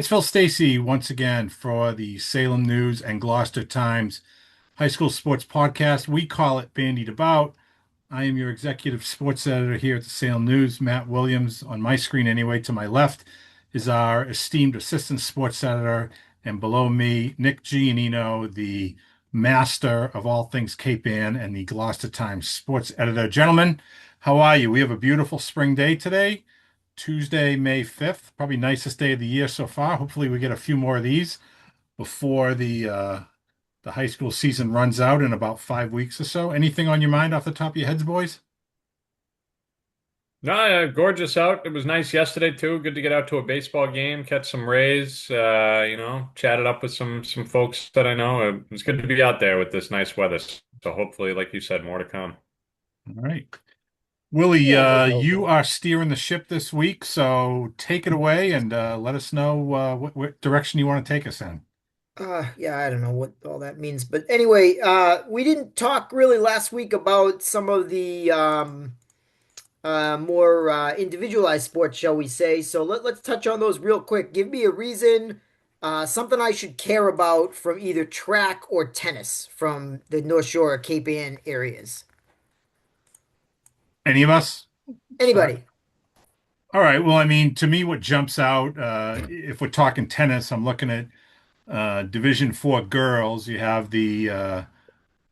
it's Phil Stacy once again for the Salem News and Gloucester Times High School Sports Podcast. We call it Bandied About. I am your executive sports editor here at the Salem News, Matt Williams. On my screen, anyway, to my left is our esteemed assistant sports editor, and below me, Nick Giannino, the master of all things Cape Ann and the Gloucester Times sports editor. Gentlemen, how are you? We have a beautiful spring day today. Tuesday, May 5th, probably nicest day of the year so far. Hopefully we get a few more of these before the high school season runs out in about 5 weeks or so. Anything on your mind off the top of your heads, boys? No, gorgeous out. It was nice yesterday too. Good to get out to a baseball game, catch some rays. Chatted up with some folks that I know. It was good to be out there with this nice weather. So hopefully, like you said, more to come. All right. Willie, Yeah, no doubt, you man. are steering the ship this week, so take it away and let us know what direction you want to take us in. Yeah, I don't know what all that means, but anyway, we didn't talk really last week about some of the more individualized sports, shall we say? So let's touch on those real quick. Give me a reason, something I should care about from either track or tennis from the North Shore or Cape Ann areas. Any of us? Start. Anybody? All right. Well, I mean, to me, what jumps out, if we're talking tennis, I'm looking at Division Four girls. You have the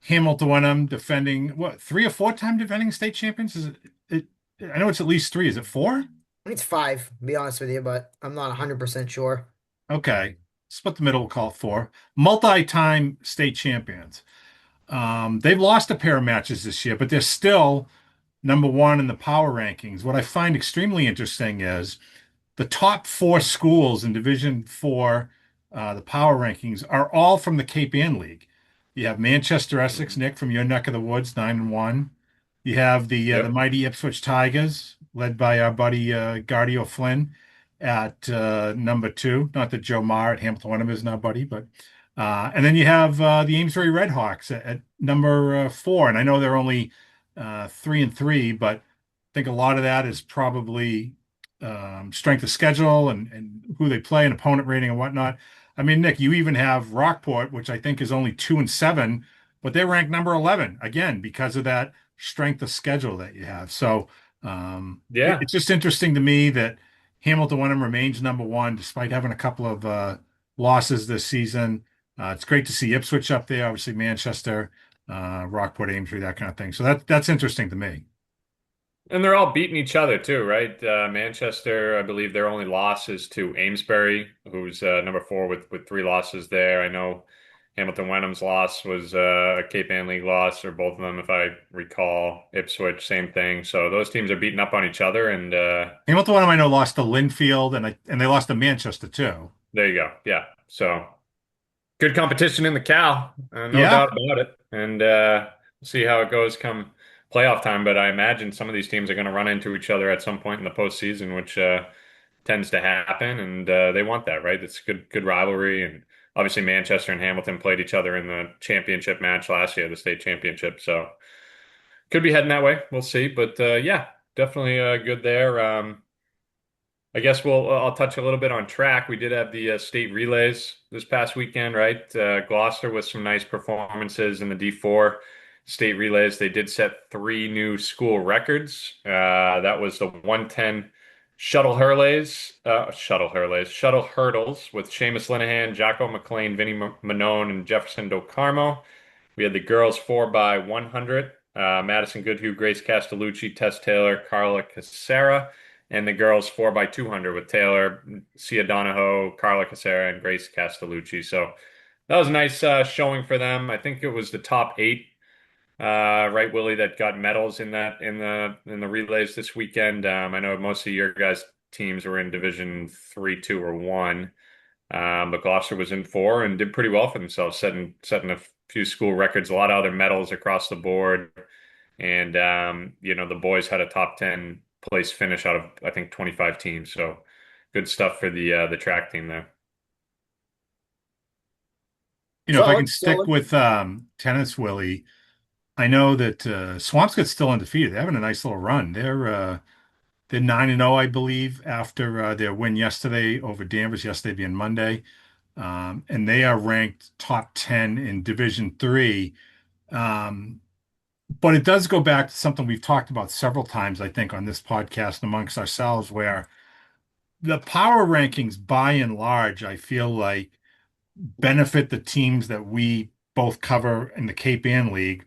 Hamilton Wenham defending what, 3 or 4 time defending state champions? It? I know it's at least three. Is it four? I think it's five, to be honest with you, but I'm not 100% sure. Okay, split the middle. We'll call it four. Multi-time state champions. They've lost a pair of matches this year, but they're still number one in the power rankings. What I find extremely interesting is the top four schools in Division Four, the power rankings, are all from the Cape Ann League. You have Manchester Essex, Mhm. Nick, from your neck of the woods, 9-1. You have the Yep. mighty Ipswich Tigers, led by our buddy Guardio Flynn, at number two. Not that Joe Marr at Hamilton Wenham is now buddy, but and then you have the Amesbury Redhawks at number four. And I know they're only 3-3, but I think a lot of that is probably strength of schedule and who they play and opponent rating and whatnot. I mean, Nick, you even have Rockport, which I think is only 2-7, but they're ranked number 11 again because of that strength of schedule that you have. So Yeah. it's just interesting to me that Hamilton Wenham remains number one despite having a couple of losses this season. It's great to see Ipswich up there, obviously Manchester, Rockport, Amesbury, that kind of thing. So that's interesting to me. And they're all beating each other too, right? Manchester, I believe their only loss is to Amesbury, who's number four with three losses there. I know Hamilton Wenham's loss was a Cape Ann League loss, or both of them, if I recall. Ipswich, same thing. So those teams are beating up on each other, and Hamilton Wenham, I know, lost to Linfield, and they lost to Manchester too. there you go. Yeah. So good competition in the Cal, no Yeah, doubt about it. And we'll see how it goes come playoff time. But I imagine some of these teams are going to run into each other at some point in the postseason, which tends to happen, and they want that, right? It's good rivalry, and obviously Manchester and Hamilton played each other in the championship match last year, the state championship. So could be heading that way. We'll see. But yeah, definitely good there. I guess I'll touch a little bit on track. We did have the state relays this past weekend, right? Gloucester with some nice performances in the D4 state relays. They did set three new school records. That was the 110 shuttle hurdles with Seamus Linehan, Jocko McLean, Vinny Manone, and Jefferson DoCarmo. We had the girls 4x100, Madison Goodhue, Grace Castellucci, Tess Taylor, Carla Casera, and the girls 4x200 with Taylor, Sia Donahoe, Carla Casera, and Grace Castellucci. So that was a nice showing for them. I think it was the top eight, right, Willie, that got medals in that in the relays this weekend. I know most of your guys' teams were in Division three, two, or one. But Gloucester was in four and did pretty well for themselves, setting a few school records, a lot of other medals across the board. And the boys had a top 10 place finish out of I think 25 teams. So good stuff for the track team there. if I can Solid, stick solid. with tennis, Willie, I know that Swampscott's still undefeated. They're having a nice little run. They're They're 9-0, I believe, after their win yesterday over Danvers, yesterday being Monday. And they are ranked top 10 in Division Three. Um, but it does go back to something we've talked about several times, I think, on this podcast amongst ourselves, where the power rankings, by and large, I feel like benefit the teams that we both cover in the Cape Ann League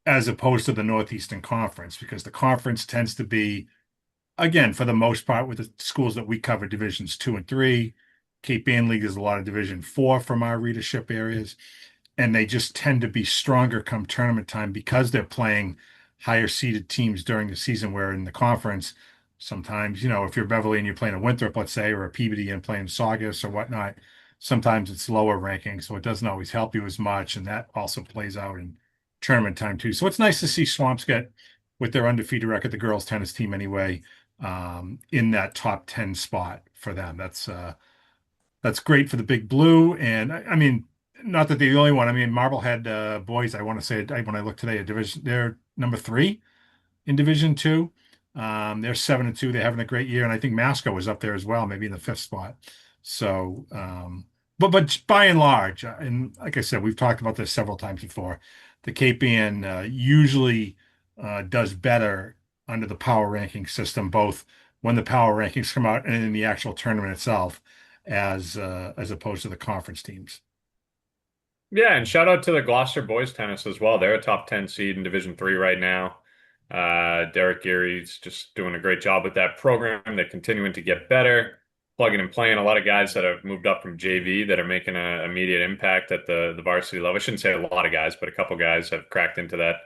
as opposed to the Northeastern Conference, because the conference tends to be, again, for the most part, with the schools that we cover, divisions two and three. Cape Ann League is a lot of division four from our readership areas, and they just tend to be stronger come tournament time because they're playing higher seeded teams during the season. Where in the conference, sometimes, if you're Beverly and you're playing a Winthrop, let's say, or a Peabody and playing Saugus or whatnot, sometimes it's lower ranking, so it doesn't always help you as much, and that also plays out in tournament time too. So it's nice to see Swampscott with their undefeated record, the girls tennis team anyway, in that top 10 spot for them. That's great for the Big Blue. And I mean, not that they're the only one. I mean, Marblehead boys, I want to say, when I look today, they're number three in Division Two. They're 7-2. They're having a great year, and I think Masco was up there as well, maybe in the fifth spot. So, but by and large, and like I said, we've talked about this several times before. The Cape Ann usually does better under the power ranking system, both when the power rankings come out and in the actual tournament itself, as opposed to the conference teams. Yeah, and shout out to the Gloucester boys tennis as well. They're a top 10 seed in Division 3 right now. Derek Geary's just doing a great job with that program. They're continuing to get better, plugging and playing. A lot of guys that have moved up from JV that are making an immediate impact at the varsity level. I shouldn't say a lot of guys, but a couple guys have cracked into that,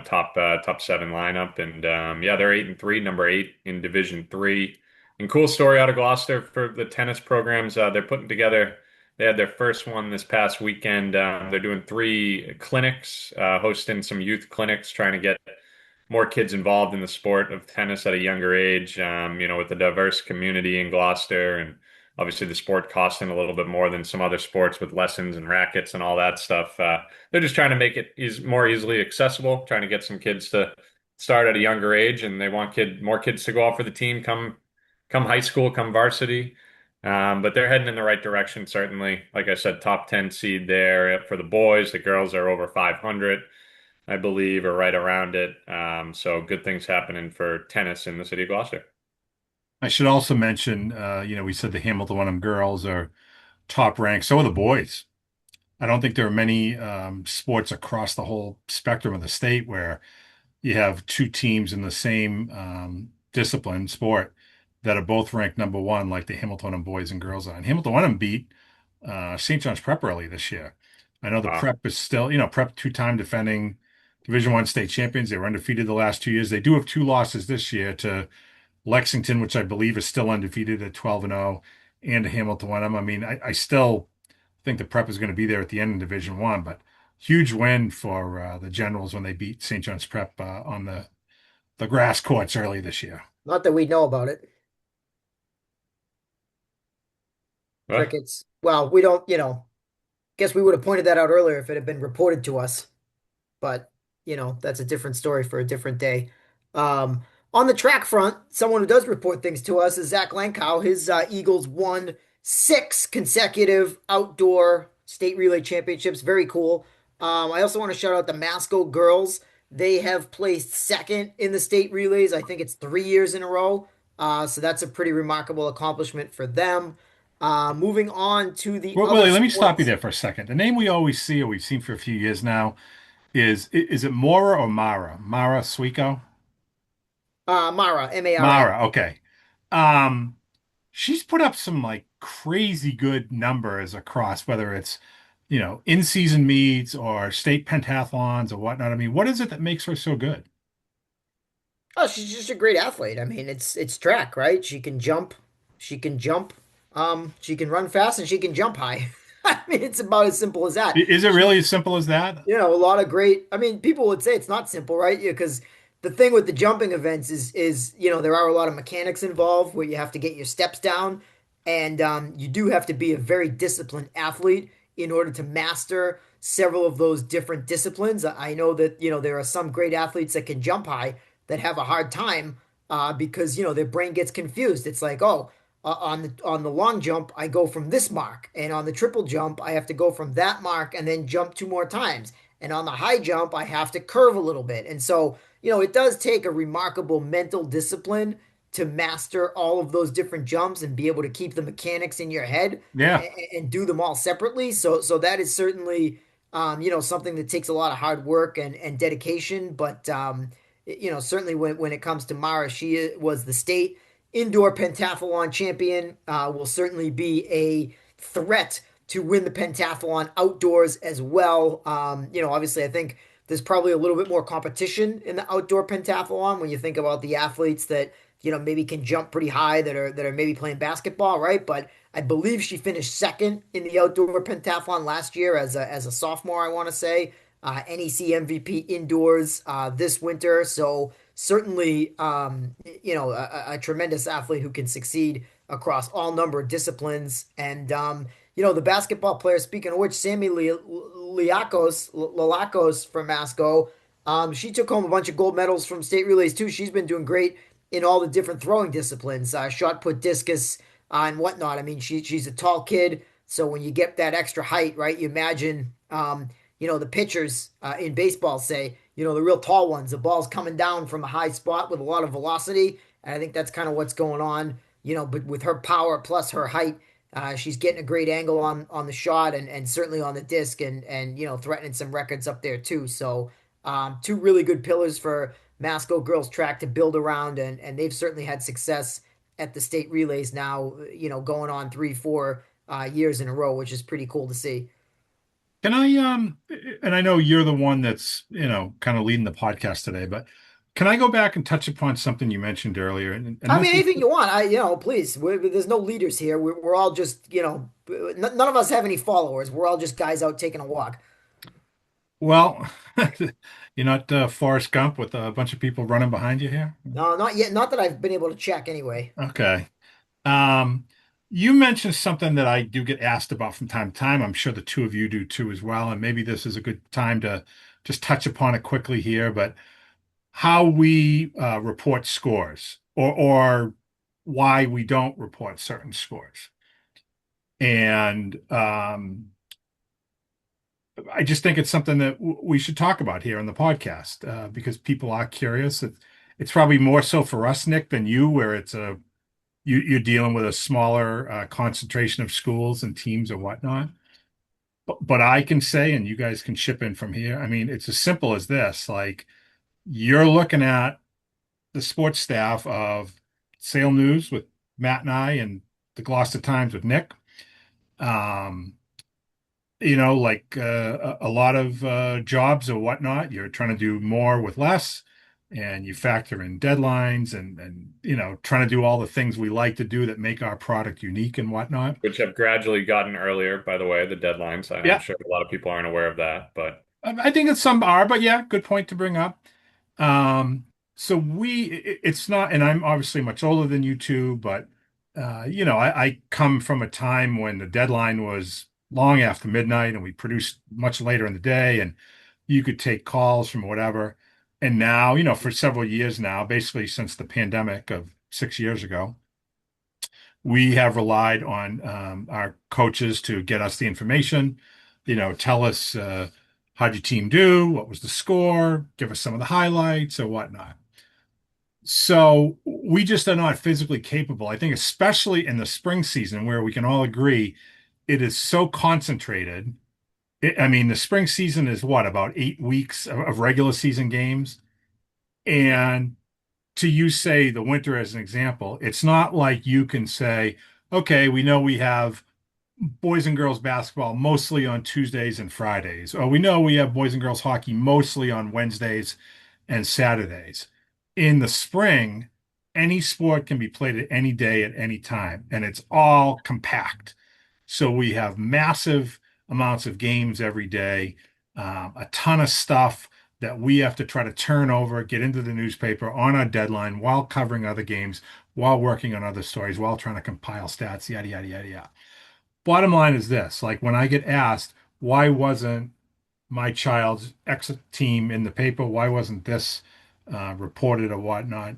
top seven lineup. And yeah, they're 8-3, number 8 in Division 3. And cool story out of Gloucester for the tennis programs. They're putting together. They had their first one this past weekend. They're doing 3 clinics, hosting some youth clinics, trying to get more kids involved in the sport of tennis at a younger age, with the diverse community in Gloucester, and obviously the sport costing a little bit more than some other sports with lessons and rackets and all that stuff. They're just trying to make it more easily accessible, trying to get some kids to start at a younger age, and they want more kids to go out for the team come high school, come varsity. But they're heading in the right direction, certainly. Like I said, top 10 seed there for the boys. The girls are over 500. I believe, or right around it. So good things happening for tennis in the city of Gloucester. I should also mention, we said the Hamilton Wenham girls are top ranked. So are the boys. I don't think there are many sports across the whole spectrum of the state where you have two teams in the same discipline, sport, that are both ranked number one, like the Hamilton Wenham boys and girls are. And Hamilton Wenham beat St. John's Prep early this year. I know the Wow. Prep is still, Prep two-time defending Division One state champions. They were undefeated the last 2 years. They do have two losses this year to Lexington, which I believe is still undefeated at 12-0, and to Hamilton Wenham. I mean, I still think the Prep is going to be there at the end in Division One, but huge win for the Generals when they beat St. John's Prep on the grass courts early this year. Not that we know about it. Well, Crickets. Well, we don't, guess we would have pointed that out earlier if it had been reported to us. But that's a different story for a different day. Um, on the track front, someone who does report things to us is Zach Lankow. His Eagles won 6 consecutive outdoor state relay championships. Very cool. I also want to shout out the Masco girls. They have placed second in the state relays. I think it's 3 years in a row. So that's a pretty remarkable accomplishment for them. Moving on to the Well, other Willie, let me stop you sports. there for a second. The name we always see, or we've seen for a few years now, is it Mora or Mara? Mara Suiko? Mara, Mara. Mara, okay. Um, she's put up some like crazy good numbers across, whether it's, in-season meets or state pentathlons or whatnot. I mean, what is it that makes her so good? Oh, she's just a great athlete. I mean, it's track, right? She can jump, she can jump, she can run fast and she can jump high. I mean, it's about as simple as that. Is it She really as simple as that? a lot of great. I mean, people would say it's not simple, right? Yeah, because the thing with the jumping events is there are a lot of mechanics involved where you have to get your steps down, and you do have to be a very disciplined athlete in order to master several of those different disciplines. I know that there are some great athletes that can jump high that have a hard time because their brain gets confused. It's like, oh, on the long jump, I go from this mark, and on the triple jump, I have to go from that mark and then jump two more times. And on the high jump, I have to curve a little bit. And so, it does take a remarkable mental discipline to master all of those different jumps and be able to keep the mechanics in your head Yeah. and do them all separately. So that is certainly something that takes a lot of hard work and dedication. But certainly when it comes to Mara, she was the state indoor pentathlon champion. Will certainly be a threat to win the pentathlon outdoors as well. Obviously, I think there's probably a little bit more competition in the outdoor pentathlon when you think about the athletes that maybe can jump pretty high that are maybe playing basketball, right? But I believe she finished second in the outdoor pentathlon last year as a sophomore, I want to say. NEC MVP indoors this winter. So certainly, a tremendous athlete who can succeed across all number of disciplines. And the basketball player, speaking of which, Sammy Liakos from Masco, she took home a bunch of gold medals from state relays too. She's been doing great in all the different throwing disciplines, shot put, discus, and whatnot. I mean, she's a tall kid, so when you get that extra height, right, you imagine, the pitchers in baseball say, the real tall ones, the ball's coming down from a high spot with a lot of velocity, and I think that's kind of what's going on. But with her power plus her height, she's getting a great angle on the shot and certainly on the disc and threatening some records up there too. So two really good pillars for Masco girls track to build around, and they've certainly had success at the state relays now, going on 3, 4 years in a row, which is pretty cool to see. Can I, and I know you're the one that's, kind of leading the podcast today, but can I go back and touch upon something you mentioned earlier? And I this mean, is, anything you want. Please. There's no leaders here. We're all just, none of us have any followers. We're all just guys out taking a walk. well, you're not Forrest Gump with a bunch of people running behind you here? No, not yet. Not that I've been able to check anyway. Okay. Um, you mentioned something that I do get asked about from time to time. I'm sure the two of you do too as well. And maybe this is a good time to just touch upon it quickly here, but how we report scores or why we don't report certain scores. And I just think it's something that we should talk about here on the podcast because people are curious. It's probably more so for us, Nick, than you, where you're dealing with a smaller concentration of schools and teams or whatnot. But I can say, and you guys can chip in from here. I mean, it's as simple as this. Like you're looking at the sports staff of Salem News with Matt and I and the Gloucester Times with Nick. Um, like a lot of jobs or whatnot, you're trying to do more with less, and you factor in deadlines and trying to do all the things we like to do that make our product unique and whatnot. Which have gradually gotten earlier, by the way, the deadlines. I'm Yeah, sure a lot of people aren't aware of that, but I think that some are, but yeah, good point to bring up. Um, so it's not, and I'm obviously much older than you two, but I come from a time when the deadline was long after midnight and we produced much later in the day and you could take calls from whatever. And now, for several years now, basically since the pandemic of 6 years ago, we have relied on our coaches to get us the information, tell us how'd your team do, what was the score, give us some of the highlights or whatnot. So we just are not physically capable. I think, especially in the spring season, where we can all agree it is so concentrated. I mean, the spring season is what, about 8 weeks of regular season games? And to use, say, the winter as an example, it's not like you can say, okay, we know we have boys and girls basketball mostly on Tuesdays and Fridays, or we know we have boys and girls hockey mostly on Wednesdays and Saturdays. In the spring, any sport can be played at any day at any time, and it's all compact. So we have massive amounts of games every day, a ton of stuff that we have to try to turn over, get into the newspaper on our deadline while covering other games, while working on other stories, while trying to compile stats, yada, yada, yada, yada. Bottom line is this, like when I get asked, why wasn't my child's X team in the paper? Why wasn't this reported or whatnot?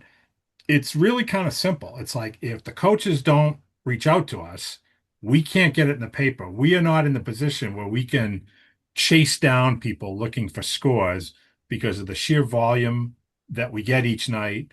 it's really kind of simple. It's like if the coaches don't reach out to us, we can't get it in the paper. We are not in the position where we can chase down people looking for scores because of the sheer volume that we get each night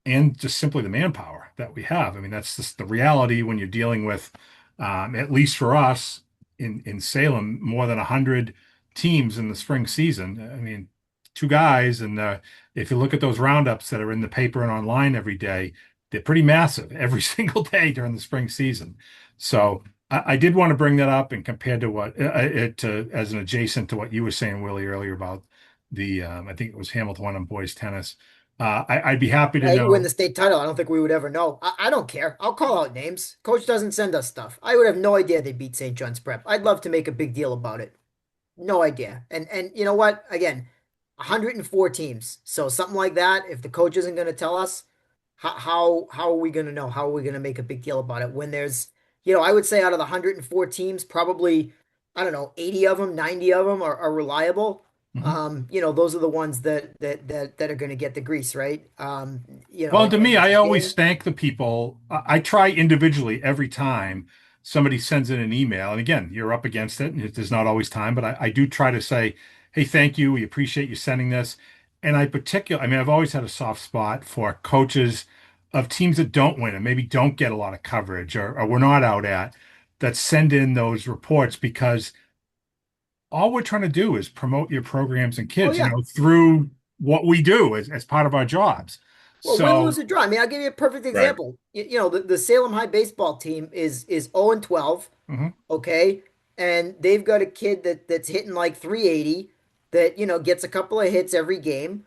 and just simply the manpower that we have. I mean, that's just the reality when you're dealing with, at least for us in Salem, more than 100 teams in the spring season. I mean, two guys, and if you look at those roundups that are in the paper and online every day, they're pretty massive every single day during the spring season. So I did want to bring that up and compared to what it as an adjacent to what you were saying, Willie, earlier about the I think it was Hamilton on boys tennis. I'd be happy to Hey, you win know. the state title. I don't think we would ever know. I don't care. I'll call out names. Coach doesn't send us stuff. I would have no idea they beat St. John's Prep. I'd love to make a big deal about it. No idea. And you know what? Again, 104 teams. So something like that, if the coach isn't going to tell us, how are we going to know? How are we going to make a big deal about it when there's, I would say out of the 104 teams, probably, I don't know, 80 of them, 90 of them are reliable. Mhm. Those are the ones that are going to get the grease, right? Well, to me, And I always again, thank the people. I try individually every time somebody sends in an email. And again, you're up against it, and there's not always time, but I do try to say, hey, thank you. We appreciate you sending this. And I mean, I've always had a soft spot for coaches of teams that don't win and maybe don't get a lot of coverage or we're not out at that send in those reports because all we're trying to do is promote your programs and oh kids, yeah. through what we do as part of our jobs. Well, win, So, lose, or draw. I mean, I'll give you a perfect Right. example. The Salem High baseball team is 0 and 12. mhm. Okay. And they've got a kid that's hitting like 380 that, gets a couple of hits every game.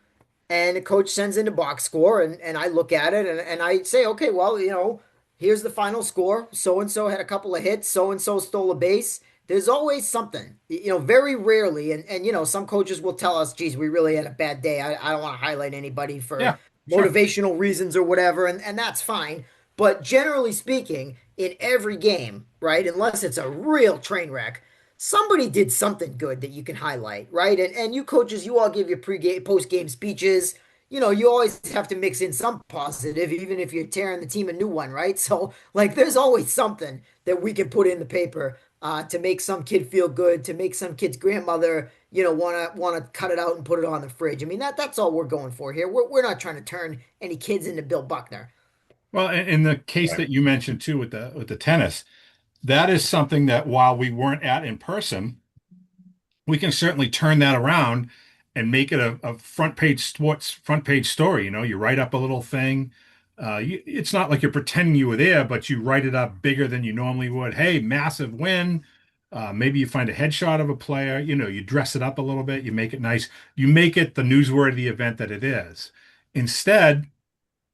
And the coach sends in a box score, and I look at it and I say, okay, well, here's the final score. So and so had a couple of hits, so and so stole a base. There's always something, very rarely. And some coaches will tell us, geez, we really had a bad day. I don't want to highlight anybody for Yeah, sure. motivational reasons or whatever, and that's fine. But generally speaking, in every game, right, unless it's a real train wreck, somebody did something good that you can highlight, right? And you coaches, you all give your pre-game, post-game speeches. You always have to mix in some positive, even if you're tearing the team a new one, right? So, like, there's always something that we can put in the paper to make some kid feel good, to make some kid's grandmother, wanna cut it out and put it on the fridge. I mean, that's all we're going for here. We're not trying to turn any kids into Bill Buckner. Well, in the case Right. that you mentioned too with the tennis, that is something that while we weren't at in person, we can certainly turn that around and make it a front page story. You write up a little thing. It's not like you're pretending you were there, but you write it up bigger than you normally would. Hey, massive win. Maybe you find a headshot of a player. You dress it up a little bit. You make it nice. You make it the newsworthy event that it is. Instead,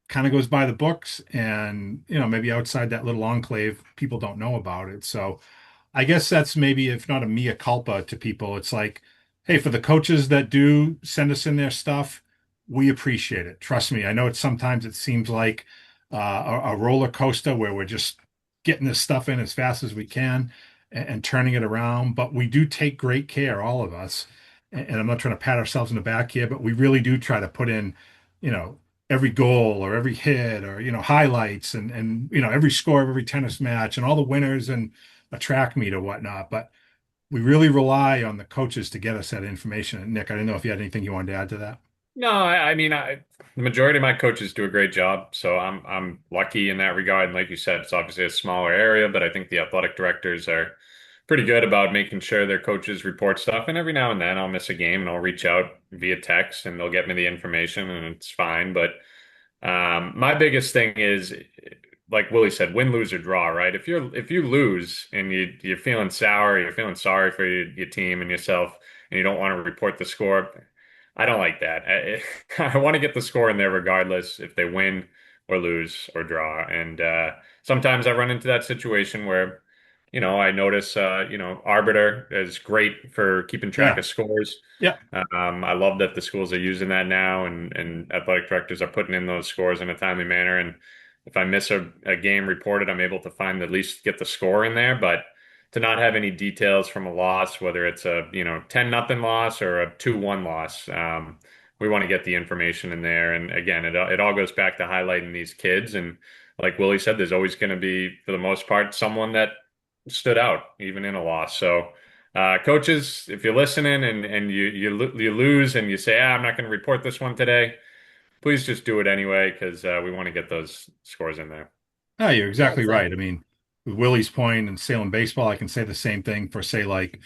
kind of goes by the books, and maybe outside that little enclave, people don't know about it. So I guess that's maybe, if not a mea culpa to people, it's like, hey, for the coaches that do send us in their stuff, we appreciate it. Trust me. I know sometimes it seems like a roller coaster where we're just getting this stuff in as fast as we can and turning it around. But we do take great care, all of us. And I'm not trying to pat ourselves in the back here, but we really do try to put in, you know, every goal or every hit or, highlights and every score of every tennis match and all the winners and a track meet or whatnot, but we really rely on the coaches to get us that information. And Nick, I didn't know if you had anything you wanted to add to that. No, I mean, the majority of my coaches do a great job, so I'm lucky in that regard. And like you said, it's obviously a smaller area, but I think the athletic directors are pretty good about making sure their coaches report stuff. And every now and then I'll miss a game and I'll reach out via text and they'll get me the information and it's fine. But my biggest thing is, like Willie said, win, lose, or draw, right? If you lose and you're feeling sour, you're feeling sorry for your team and yourself, and you don't want to report the score, I don't like that. I want to get the score in there regardless if they win or lose or draw. And sometimes I run into that situation where, I notice, Arbiter is great for keeping track Yeah. of scores. Yeah. I love that the schools are using that now, and athletic directors are putting in those scores in a timely manner. And if I miss a game reported, I'm able to find at least get the score in there. But to not have any details from a loss, whether it's a 10-0 loss or a 2-1 loss, we want to get the information in there. And again, it all goes back to highlighting these kids. And like Willie said, there's always going to be, for the most part, someone that stood out, even in a loss. So, coaches, if you're listening and you lose and you say, I'm not going to report this one today, please just do it anyway because we want to get those scores in there. Oh, you're Yeah, exactly right. I exactly. mean, with Willie's point and Salem baseball, I can say the same thing for say like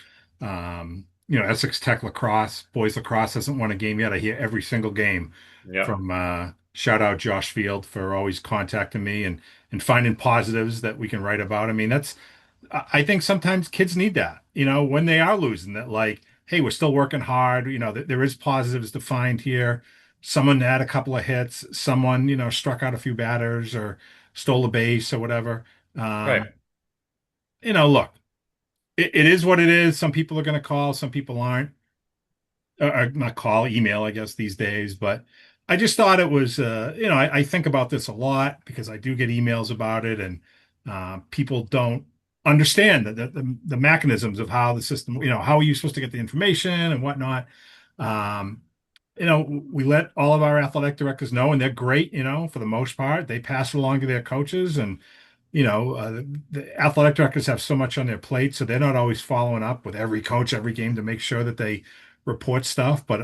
Essex Tech lacrosse, boys lacrosse hasn't won a game yet. I hear every single game Yep. from shout out Josh Field for always contacting me and finding positives that we can write about. I mean, I think sometimes kids need that, when they are losing that like, hey, we're still working hard, there is positives to find here. Someone had a couple of hits, someone, struck out a few batters or stole a base or whatever. Right. Look, it is what it is. Some people are going to call, some people aren't. Or not call, email, I guess, these days. But I just thought it was, I think about this a lot because I do get emails about it, and people don't understand the mechanisms of how the system, how are you supposed to get the information and whatnot. Um, we let all of our athletic directors know, and they're great, for the most part. They pass it along to their coaches, and the athletic directors have so much on their plate, so they're not always following up with every coach, every game to make sure that they report stuff. But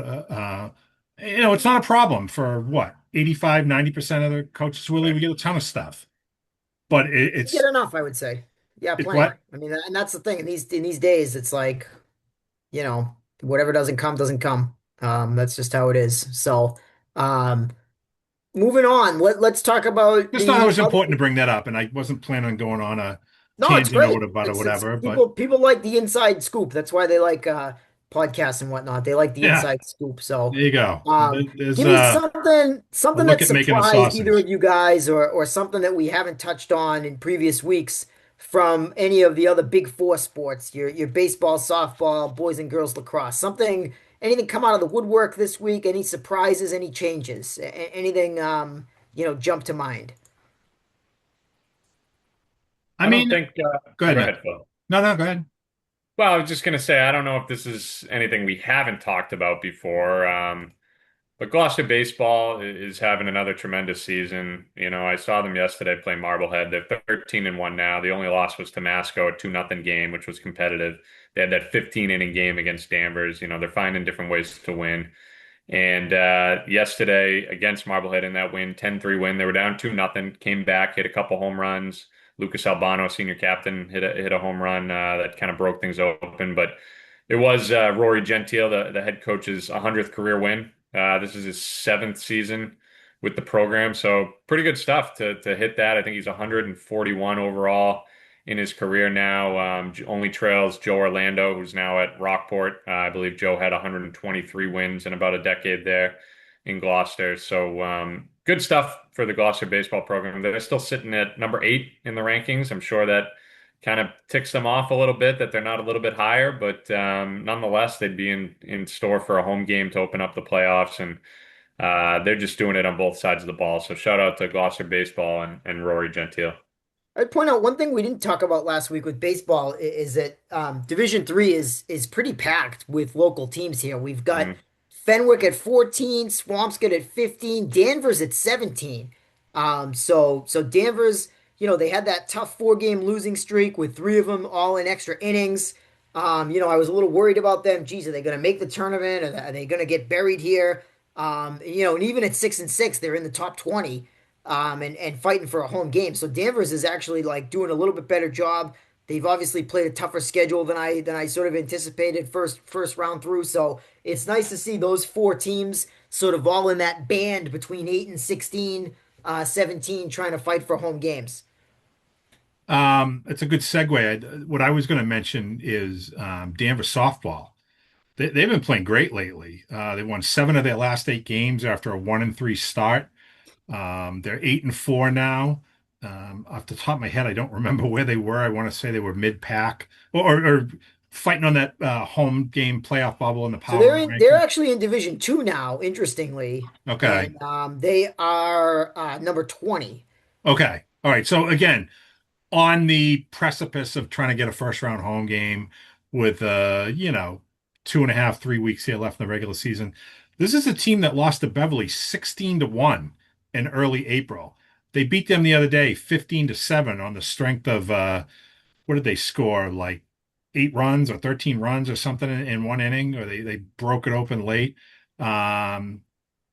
it's not a problem for what 85, 90% of the coaches. Willie, Right. we get a ton of stuff, but We get enough, I would say. Yeah, it's plenty. what I mean, and that's the thing. In these days, it's like, whatever doesn't come, doesn't come. That's just how it is. So, um, moving on. Let's talk about just thought it the was other. important to bring that up, and I wasn't planning on going on a No, it's tangent or great. whatever, It's whatever. But people like the inside scoop. That's why they like podcasts and whatnot. They like the yeah, inside scoop. So, there you go. There's give me a something look that at making a surprised either sausage. of you guys, or something that we haven't touched on in previous weeks from any of the other big four sports. Your baseball, softball, boys and girls lacrosse. Anything come out of the woodwork this week? Any surprises? Any changes? Anything jump to mind? I I don't mean, think, go oh, ahead, go Matt. ahead, Phil. No, no, go ahead. Well, I was just going to say, I don't know if this is anything we haven't talked about before, but Gloucester baseball is having another tremendous season. I saw them yesterday play Marblehead. They're 13-1 now. The only loss was to Masco, a 2-0 game, which was competitive. They had that 15-inning game against Danvers. They're finding different ways to win. And yesterday against Marblehead in that win, 10-3 win, they were down 2-0, came back, hit a couple home runs. Lucas Albano, senior captain, hit a home run that kind of broke things open. But it was Rory Gentile, the head coach's 100th career win. This is his seventh season with the program, so pretty good stuff to hit that. I think he's 141 overall in his career now. Only trails Joe Orlando, who's now at Rockport. I believe Joe had 123 wins in about a decade there in Gloucester. So good stuff for the Gloucester baseball program. They're still sitting at number 8 in the rankings. I'm sure that kind of ticks them off a little bit that they're not a little bit higher, but nonetheless, they'd be in store for a home game to open up the playoffs, and they're just doing it on both sides of the ball. So shout out to Gloucester baseball and Rory Gentile. I'd point out one thing we didn't talk about last week with baseball is that Division Three is pretty packed with local teams here. We've got Mm, Fenwick at 14, Swampscott at 15, Danvers at 17. So Danvers, they had that tough 4-game losing streak with three of them all in extra innings. I was a little worried about them. Geez, are they going to make the tournament? Are they going to get buried here? And even at 6-6, they're in the top 20 and fighting for a home game. So Danvers is actually like doing a little bit better job. They've obviously played a tougher schedule than I sort of anticipated first round through. So it's nice to see those four teams sort of all in that band between 8 and 16, 17, trying to fight for home games. It's a good segue. What I was going to mention is Danvers softball. They've been playing great lately. They won 7 of their last 8 games after a 1-3 start. They're 8-4 now. Off the top of my head, I don't remember where they were. I want to say they were mid-pack or fighting on that home game playoff bubble in the So power they're ranking. actually in Division Two now, interestingly, Okay. and they are number 20. Okay. All right. So again, on the precipice of trying to get a first round home game with 2.5, 3 weeks here left in the regular season. This is a team that lost to Beverly 16-1 in early April. They beat them the other day 15-7 on the strength of what did they score? Like 8 runs or 13 runs or something in one inning, or they broke it open late. Um,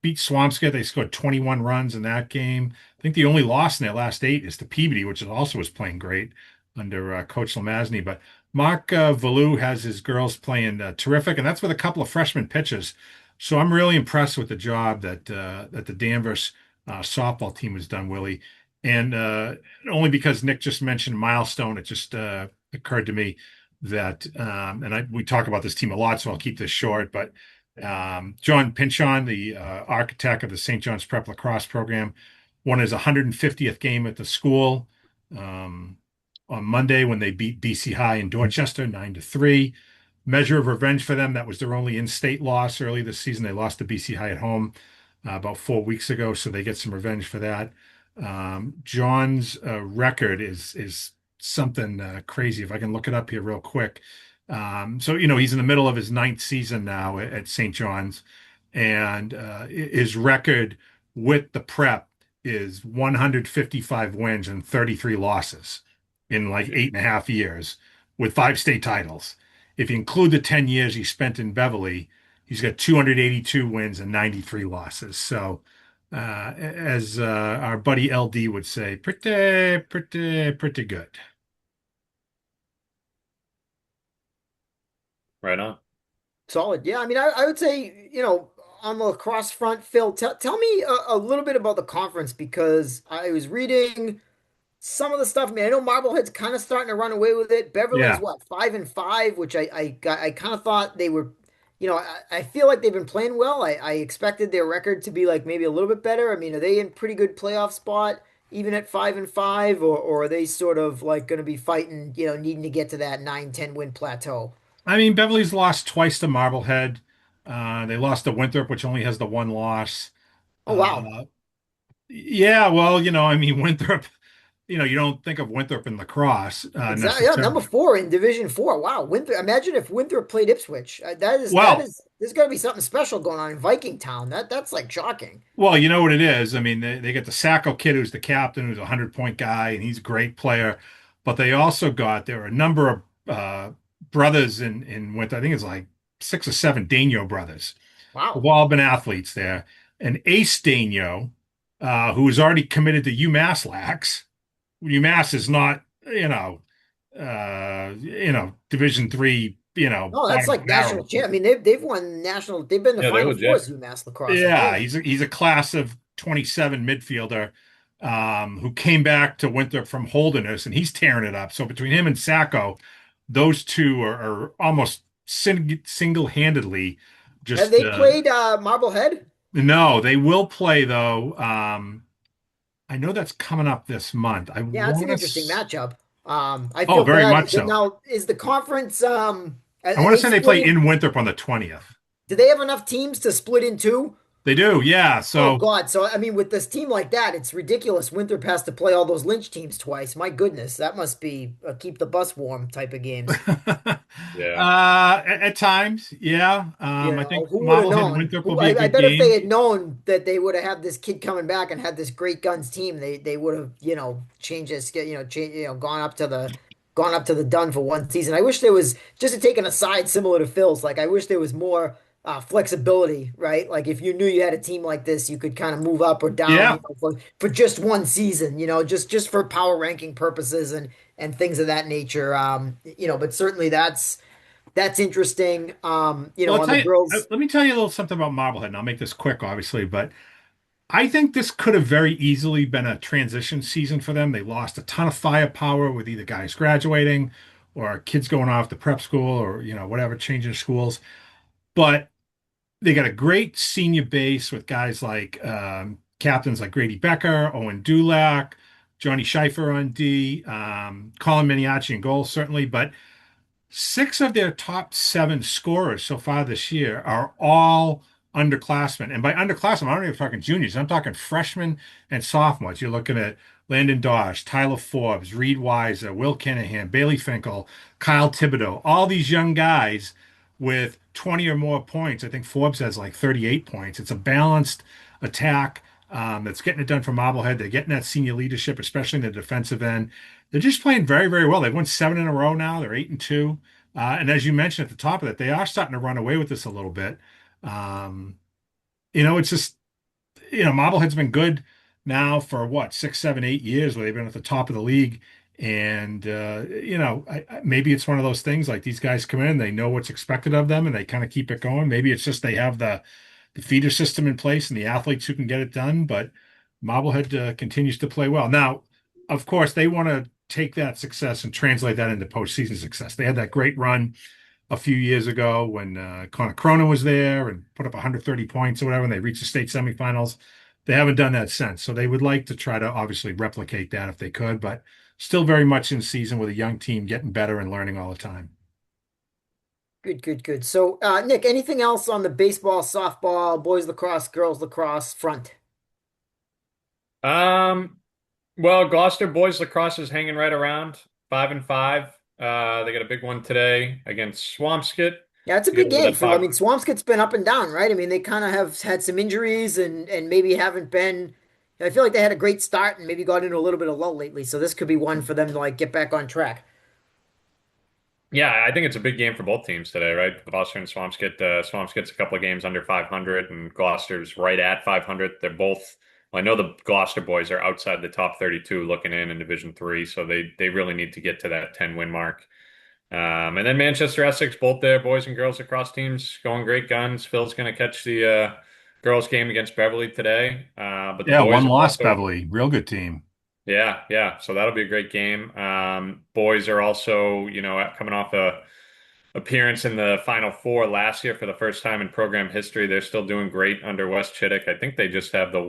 Beat Swampscott. They scored 21 runs in that game. I think the only loss in their last 8 is to Peabody, which also was playing great under Coach Lamazny. But Mark Valou has his girls playing terrific, and that's with a couple of freshman pitchers. So I'm really impressed with the job that the Danvers softball team has done, Willie. And only because Nick just mentioned milestone, it just occurred to me that, we talk about this team a lot, so I'll keep this short. But John Pinchon, the architect of the St. John's Prep Lacrosse program, won his 150th game at the school um, on Monday when they beat BC High in Dorchester 9-3. Measure of revenge for them. That was their only in-state loss early this season. They lost to BC High at home about 4 weeks ago, so they get some revenge for that. John's record is something crazy. If I can look it up here real quick. So he's in the middle of his ninth season now at St. John's, and his record with the prep is 155 wins and 33 losses in like 8.5 years with 5 state titles. If you include the 10 years he spent in Beverly, he's got 282 wins and 93 losses. So, as our buddy LD would say, pretty good. Right on. Solid. Yeah, I mean, I would say, on the lacrosse front, Phil, tell me a little bit about the conference because I was reading some of the stuff. I mean, I know Marblehead's kind of starting to run away with it. Beverly's Yeah. what, 5-5, which I kind of thought they were, I feel like they've been playing well. I expected their record to be like maybe a little bit better. I mean, are they in pretty good playoff spot even at 5-5, or are they sort of like going to be fighting, needing to get to that 9-10 win plateau? I mean, Beverly's lost twice to Marblehead. They lost to Winthrop, which only has the one loss. Oh wow. Uh, yeah, well, I mean, Winthrop, you don't think of Winthrop in lacrosse Exactly. Yeah, number necessarily. 4 in Division 4. Wow. Winthrop. Imagine if Winthrop played Ipswich. Well, There's got to be something special going on in Viking Town. That's like shocking. well, you know what it is. I mean, they get the Sacco kid who's the captain, who's a 100-point guy, and he's a great player. But they also there are a number of brothers in Winthrop. I think it's like 6 or 7 Daigneault brothers. We've Wow. all been athletes there. And Ace Daigneault, who is already committed to UMass Lax. UMass is not, Division 3, No, that's bottom of like the national barrel. champ. I mean, they've won national. They've been to Yeah, they're Final legit. Fours UMass lacrosse. Like Yeah, they. he's a class of 27 midfielder who came back to Winthrop from Holderness, and he's tearing it up. So between him and Sacco, those two are almost single-handedly Have just they played Marblehead? no, they will play though. I know that's coming up this month. I Yeah, that's an want interesting to. matchup. I Oh, feel very bad. much so. Now, is the conference I are want to they say they play splitting? in Winthrop on the 20th. Do they have enough teams to split in two? They do, yeah. Oh So, God. So I mean with this team like that, it's ridiculous. Winthrop has to play all those Lynch teams twice. My goodness, that must be a keep the bus warm type of games. Yeah. at times, yeah. I think Who would have Marblehead known? Winthrop will Who be a I good bet if they game. had known that they would have had this kid coming back and had this great guns team, they would have, changed this, gone up to the dun for one season. I wish there was just to take an aside similar to Phil's, like I wish there was more flexibility, right? Like if you knew you had a team like this, you could kind of move up or down, Yeah. for just one season, just for power ranking purposes and things of that nature. But certainly that's interesting. Well, On the girls. let me tell you a little something about Marblehead, and I'll make this quick, obviously, but I think this could have very easily been a transition season for them. They lost a ton of firepower with either guys graduating or kids going off to prep school or, whatever, changing schools. But they got a great senior base with guys like captains like Grady Becker, Owen Dulac, Johnny Schleifer on D, Colin Miniacci in goal, certainly. But 6 of their top 7 scorers so far this year are all underclassmen. And by underclassmen, I'm not even talking juniors. I'm talking freshmen and sophomores. You're looking at Landon Dodge, Tyler Forbes, Reed Weiser, Will Kinahan, Bailey Finkel, Kyle Thibodeau, all these young guys with 20 or more points. I think Forbes has like 38 points. It's a balanced attack that's getting it done for Marblehead. They're getting that senior leadership, especially in the defensive end. They're just playing very, very well. They've won 7 in a row now. They're 8-2. And as you mentioned at the top of it, they are starting to run away with this a little bit. Um, it's just Marblehead's been good now for what, 6, 7, 8 years where they've been at the top of the league. And, maybe it's one of those things like these guys come in, they know what's expected of them and they kind of keep it going. Maybe it's just they have the feeder system in place and the athletes who can get it done. But Marblehead continues to play well. Now, of course, they want to take that success and translate that into postseason success. They had that great run a few years ago when Connor Cronin was there and put up 130 points or whatever, and they reached the state semifinals. They haven't done that since. So they would like to try to obviously replicate that if they could, but still very much in season with a young team getting better and learning all the time. Good, good, good. So, Nick, anything else on the baseball, softball, boys lacrosse, girls lacrosse front? Um, well, Gloucester boys lacrosse is hanging right around 5-5. They got a big one today against Swampscott. Yeah, it's a You got big over game that for, I five. mean, Swampscott's been up and down, right? I mean, they kind of have had some injuries and maybe haven't been, I feel like they had a great start and maybe got into a little bit of lull lately. So this could be one for them to like get back on track. Yeah, I think it's a big game for both teams today, right? Gloucester and Swampscott. Swampscott's a couple of games under 500, and Gloucester's right at 500. They're both. Well, I know the Gloucester boys are outside the top 32 looking in Division Three, so they really need to get to that 10-win mark. And then Manchester Essex, both their boys and girls across teams going great guns. Phil's going to catch the girls game against Beverly today, but the Yeah, boys one are loss, also Beverly. Real good team. yeah, yeah. So that'll be a great game. Boys are also, coming off a appearance in the Final Four last year for the first time in program history. They're still doing great under West Chittick. I think they just have the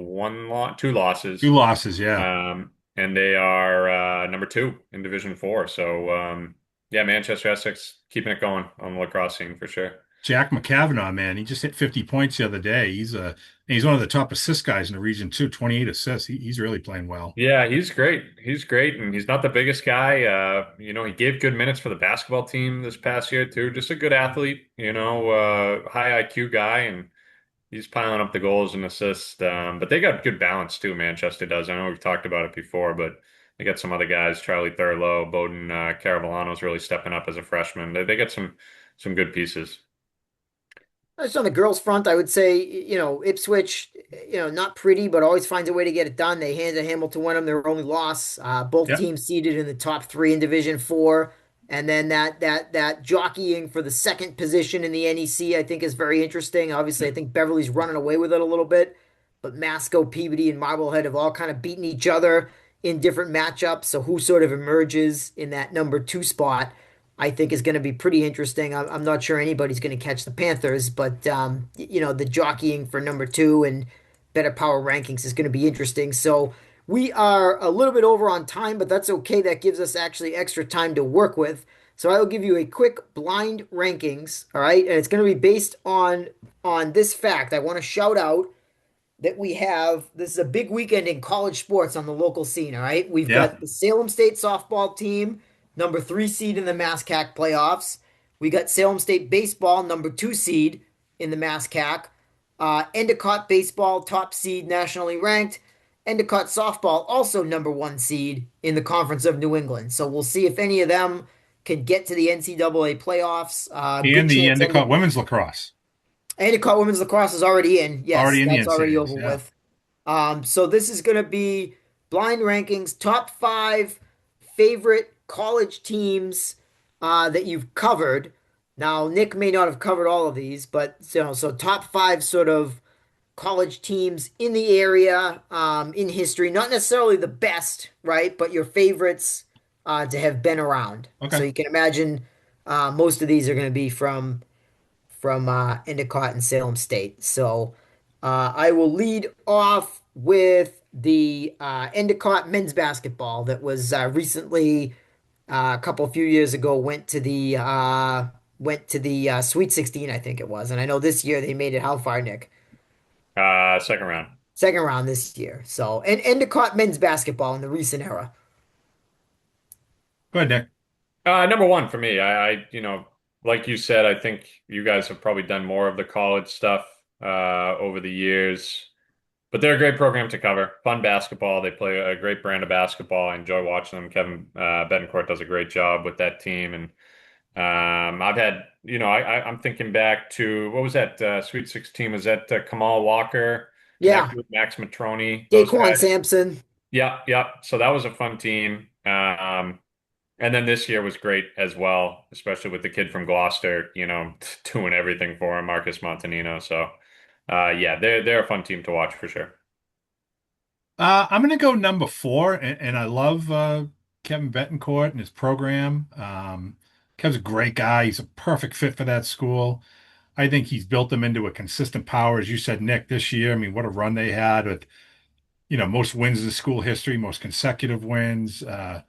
two losses, 2 losses, yeah. and they are number 2 in Division Four. So yeah, Manchester Essex keeping it going on the lacrosse scene for sure. Jack McCavanagh, man, he just hit 50 points the other day. He's one of the top assist guys in the region too, 28 assists. He's really playing well. Yeah, he's great. He's great, and he's not the biggest guy. He gave good minutes for the basketball team this past year too. Just a good athlete, high IQ guy, and he's piling up the goals and assists. But they got good balance too. Manchester does. I know we've talked about it before, but they got some other guys. Charlie Thurlow, Bowden Caravellano's really stepping up as a freshman. They got some good pieces. Just on the girls' front, I would say, Ipswich, not pretty, but always finds a way to get it done. They handed Hamilton Wenham their only loss. Both Yep. teams seated in the top three in Division Four, and then that jockeying for the second position in the NEC, I think, is very interesting. Obviously, I think Beverly's running away with it a little bit, but Masco, Peabody, and Marblehead have all kind of beaten each other in different matchups. So who sort of emerges in that number two spot? I think is going to be pretty interesting. I'm not sure anybody's going to catch the Panthers, but the jockeying for number two and better power rankings is going to be interesting. So we are a little bit over on time, but that's okay. That gives us actually extra time to work with. So I will give you a quick blind rankings, all right? And it's going to be based on this fact. I want to shout out that we have this is a big weekend in college sports on the local scene. All right. We've Yeah. got the Salem State softball team, number 3 seed in the MASCAC playoffs. We got Salem State baseball, number 2 seed in the MASCAC. Endicott baseball, top seed, nationally ranked. Endicott softball, also number 1 seed in the Conference of New England. So we'll see if any of them can get to the NCAA playoffs. Good And the chance Endicott women's lacrosse Endicott women's lacrosse is already in. Yes, already in the that's already NCAAs. over Yeah. with. So this is going to be blind rankings, top 5 favorite college teams that you've covered. Now, Nick may not have covered all of these, but so top 5 sort of college teams in the area in history, not necessarily the best, right? But your favorites to have been around. So Okay. you can imagine most of these are going to be from Endicott and Salem State. So I will lead off with the Endicott men's basketball that was recently a few years ago went to the Sweet 16, I think it was, and I know this year they made it. How far, Nick? Second round. Second round this year. So and Endicott men's basketball in the recent era. Go ahead, Nick. Number 1 for me. I like you said, I think you guys have probably done more of the college stuff over the years. But they're a great program to cover. Fun basketball. They play a great brand of basketball. I enjoy watching them. Kevin Betancourt does a great job with that team. And I've had, I'm thinking back to what was that Sweet 16? Was that Kamal Walker and that Yeah, group, Max Matroni, those Daquan guys? Sampson. Yeah, yeah. So that was a fun team. And then this year was great as well, especially with the kid from Gloucester, doing everything for him, Marcus Montanino. So, yeah, they're a fun team to watch for sure. I'm going to go number four, and I love Kevin Betancourt and his program. Kevin's a great guy. He's a perfect fit for that school. I think he's built them into a consistent power, as you said, Nick, this year. I mean, what a run they had with, most wins in school history, most consecutive wins. I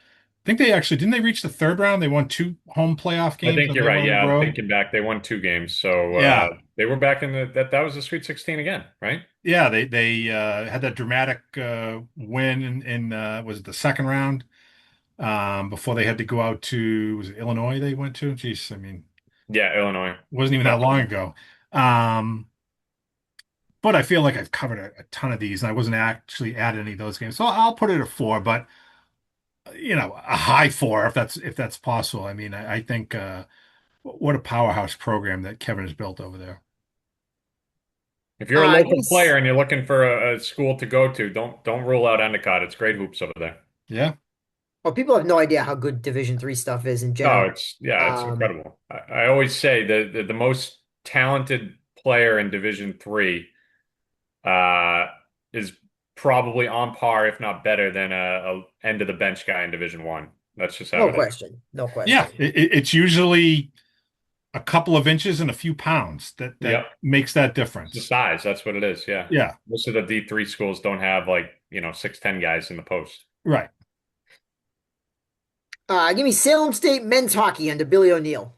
think they actually didn't they reach the third round? They won two home playoff I games think on you're their right. road Yeah, abroad. thinking back, they won two games, so Yeah. they were back in that was the Sweet 16 again, right? Yeah, they had that dramatic win in was it the second round before they had to go out to was it Illinois they went to? Jeez, I mean, Yeah, Illinois. it wasn't even that Tough long one. ago. Um, but I feel like I've covered a ton of these, and I wasn't actually at any of those games, so I'll put it a four. But a high four if that's possible. I mean, I think what a powerhouse program that Kevin has built over there. If you're a Give me. local player and you're looking for a school to go to, don't rule out Endicott. It's great hoops over there. Yeah. Well, people have no idea how good Division three stuff is in Oh, general. it's Um, incredible. I always say the most talented player in Division three uh, is probably on par, if not better, than a end of the bench guy in Division one. That's just how no it is. question, no Yeah, question. it's usually a couple of inches and a few pounds that Yep. makes that It's the difference. size. That's what it is. Yeah. Yeah, Most of the D3 schools don't have like, 6'10" guys in the post. right. Give me Salem State men's hockey under Billy O'Neill.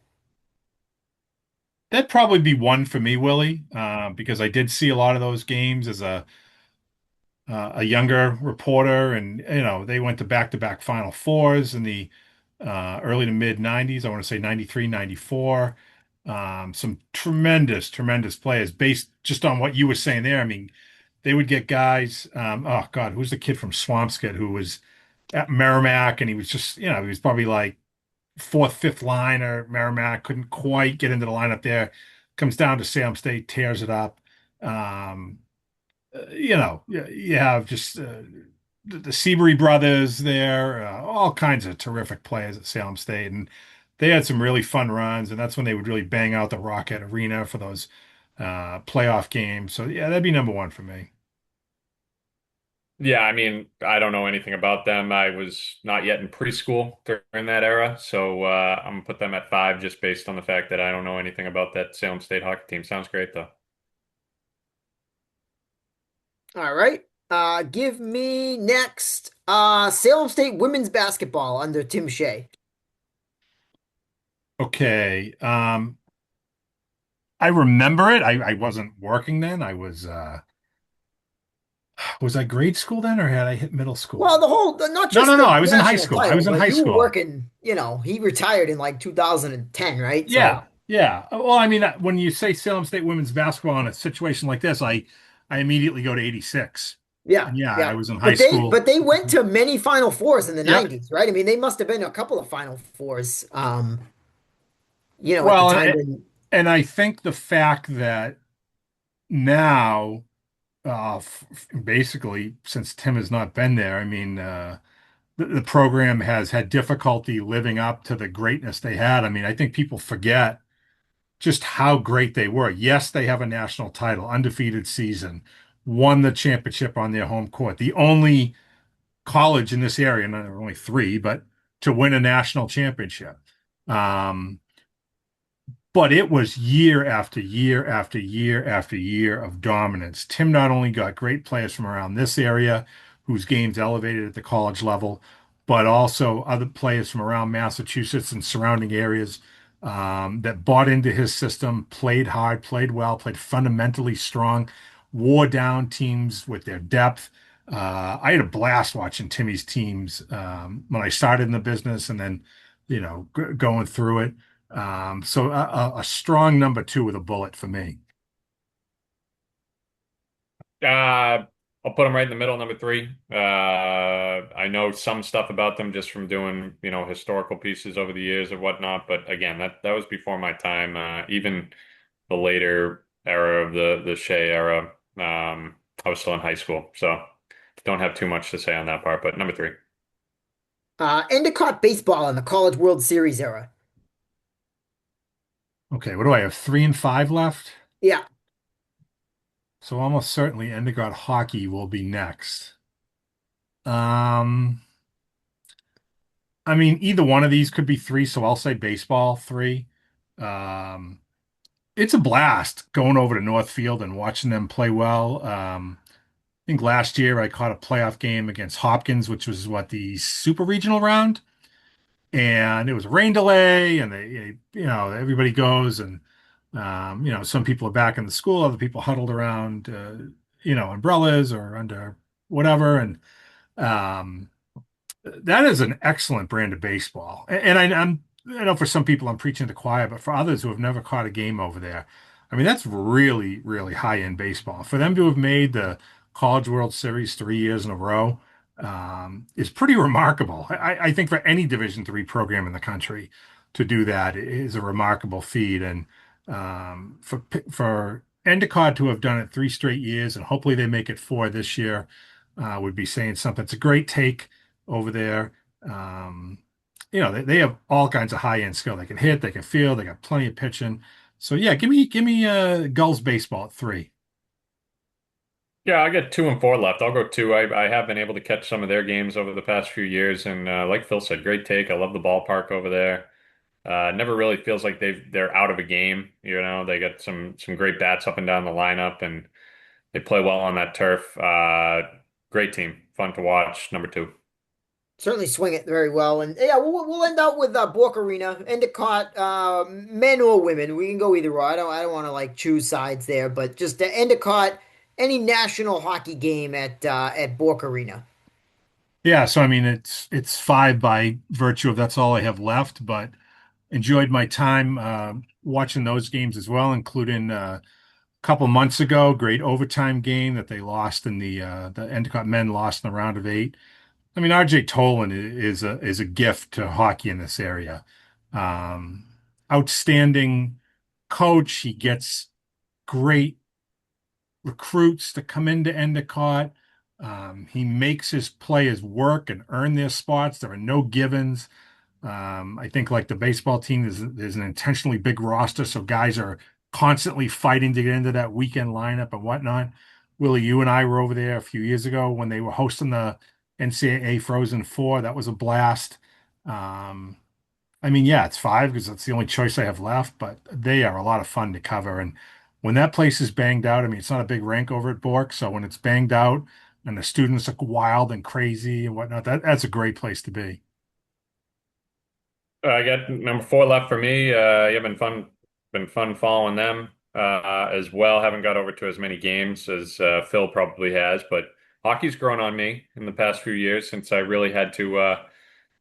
That'd probably be one for me, Willie, because I did see a lot of those games as a younger reporter, and they went to back Final Fours in the early to mid 90s. I want to say 93, 94. Some tremendous, tremendous players based just on what you were saying there. I mean, they would get guys. Oh God, who's the kid from Swampscott who was at Merrimack, and he was just, he was probably like fourth, fifth liner at Merrimack, couldn't quite get into the lineup there. Comes down to Salem State, tears it up. Um, you have just the Seabury brothers there, all kinds of terrific players at Salem State, and they had some really fun runs, and that's when they would really bang out the Rocket Arena for those playoff games. So yeah, that'd be number one for me. Yeah, I mean, I don't know anything about them. I was not yet in preschool during that era, so I'm gonna put them at five just based on the fact that I don't know anything about that Salem State hockey team. Sounds great though. All right. Give me next Salem State women's basketball under Tim Shea. Okay. I remember it. I wasn't working then. Was I grade school then or had I hit middle Well, school? not No, just no, no. the I was in high national school. I title, was in but high you were school. working, he retired in like 2010, right? So, Yeah, yeah. Well, I mean, when you say Salem State women's basketball in a situation like this, I immediately go to 86. yeah, And yeah, I yeah. was in high But they school. but they went to many Final Fours in the Yep. 90s, right? I mean, they must have been a couple of Final Fours, at the Well, time when, and I think the fact that now, basically, since Tim has not been there, I mean, the program has had difficulty living up to the greatness they had. I mean, I think people forget just how great they were. Yes, they have a national title, undefeated season, won the championship on their home court. The only college in this area, and there are only three, but to win a national championship. Um, but it was year after year after year after year of dominance. Tim not only got great players from around this area whose games elevated at the college level, but also other players from around Massachusetts and surrounding areas that bought into his system, played hard, played well, played fundamentally strong, wore down teams with their depth. I had a blast watching Timmy's teams when I started in the business and then, going through it. So a strong number two with a bullet for me. I'll put them right in the middle, number three. I know some stuff about them just from doing, historical pieces over the years or whatnot. But again, that was before my time. Even the later era of the Shea era, I was still in high school, so don't have too much to say on that part. But number three. Endicott baseball in the College World Series era. Okay, what do I have? Three and five left. Yeah. So almost certainly Endicott hockey will be next. Um, I mean, either one of these could be three, so I'll say baseball three. Um, it's a blast going over to Northfield and watching them play well. I think last year I caught a playoff game against Hopkins, which was what the super regional round, and it was a rain delay, and everybody goes and some people are back in the school, other people huddled around umbrellas or under whatever, and um, that is an excellent brand of baseball. And I know for some people I'm preaching to the choir, but for others who have never caught a game over there, I mean, that's really, really high-end baseball. For them to have made the College World Series 3 years in a row, is pretty remarkable. I think for any Division III program in the country to do that is a remarkable feat. And for Endicott to have done it 3 straight years, and hopefully they make it four this year, would be saying something. It's a great take over there. Um, they have all kinds of high-end skill. They can hit, they can field, they got plenty of pitching. So yeah, give me Gulls baseball at three. Yeah, I got two and four left. I'll go two. I have been able to catch some of their games over the past few years, and like Phil said, great take. I love the ballpark over there. Never really feels like they're out of a game. They got some great bats up and down the lineup, and they play well on that turf. Great team, fun to watch. Number two. Certainly swing it very well. And yeah, we'll end up with Bork Arena, Endicott, men or women. We can go either or. I don't want to like choose sides there, but just Endicott, any national hockey game at Bork Arena. Yeah, so I mean it's five by virtue of that's all I have left, but enjoyed my time watching those games as well, including a couple months ago, great overtime game that they lost in the Endicott men lost in the round of eight. I mean, RJ Tolan is a gift to hockey in this area. Um, Outstanding coach. He gets great recruits to come into Endicott. He makes his players work and earn their spots. There are no givens. I think like the baseball team, there's an intentionally big roster, so guys are constantly fighting to get into that weekend lineup and whatnot. Willie, you and I were over there a few years ago when they were hosting the NCAA Frozen Four. That was a blast. Um, I mean, yeah, it's five because that's the only choice I have left, but they are a lot of fun to cover. And when that place is banged out, I mean, it's not a big rank over at Bork, so when it's banged out and the students are wild and crazy and whatnot, that's a great place to be. I got number four left for me. Yeah, been fun following them as well. Haven't got over to as many games as Phil probably has, but hockey's grown on me in the past few years since I really had to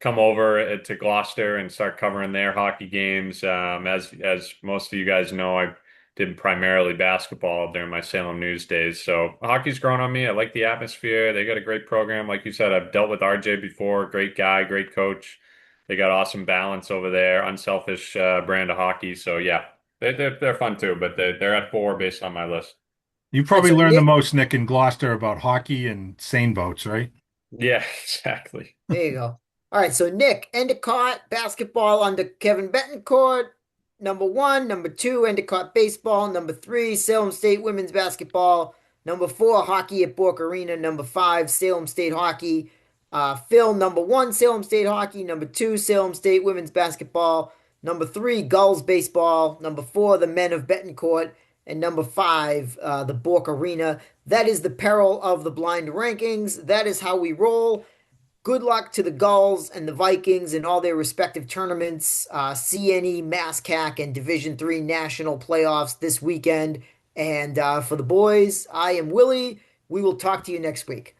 come over to Gloucester and start covering their hockey games. As most of you guys know, I did primarily basketball during my Salem News days, so hockey's grown on me. I like the atmosphere. They got a great program, like you said. I've dealt with RJ before. Great guy, great coach. They got awesome balance over there, unselfish brand of hockey. So yeah, they're fun too, but they're at four based on my list. You All right, probably so learned the Nick, most, Nick, in Gloucester about hockey and seine boats, right? Yeah, exactly. there you go. All right, so Nick, Endicott basketball under Kevin Betancourt, number one. Number two, Endicott baseball. Number three, Salem State women's basketball. Number four, hockey at Bork Arena. Number five, Salem State hockey. Phil, number one, Salem State hockey. Number two, Salem State women's basketball. Number three, Gulls baseball. Number four, the men of Betancourt. And number five, the Bork Arena. That is the peril of the blind rankings. That is how we roll. Good luck to the Gulls and the Vikings in all their respective tournaments, CNE, MASCAC, and Division III national playoffs this weekend. And for the boys, I am Willie. We will talk to you next week.